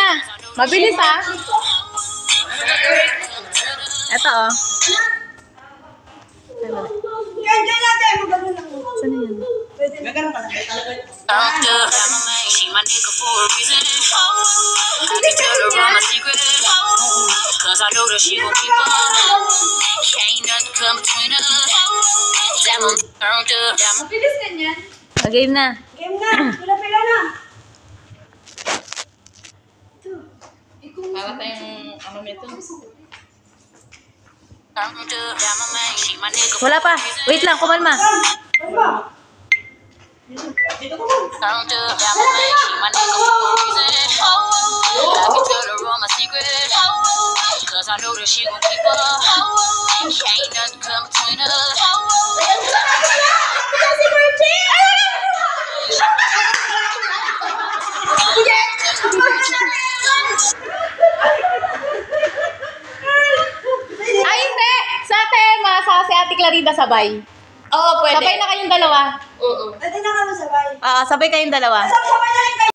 na. Mabilis ha. Ito oh. Ganyan natin, magano lang. Saan yan? Magano ka lang. She my nigga for a reason. I can tell her all my secrets. Cause I know that she gon' keep up. Ain't nothing come between us. Damn, I'm turned up. Mabilis ganyan. Game na. Game na. Pila-pila na. Para tayong ano nito. Turned up. Damn, I'm she my nigga. Wala pa. Wait lang, kumalma. Dito ko mo. Turned up. Damn, I'm she my nigga for a reason. I can tell her all my secrets. Cause I know that she gon' keep up. Ain't nothing come between us. Ay, hindi. Sa tema, sa si Ate Clarida sabay. Oo, pwede. Sabay na kayong dalawa. Oo. Pwede na kami sabay. Sabay kayong dalawa. Sabay na rin kayo.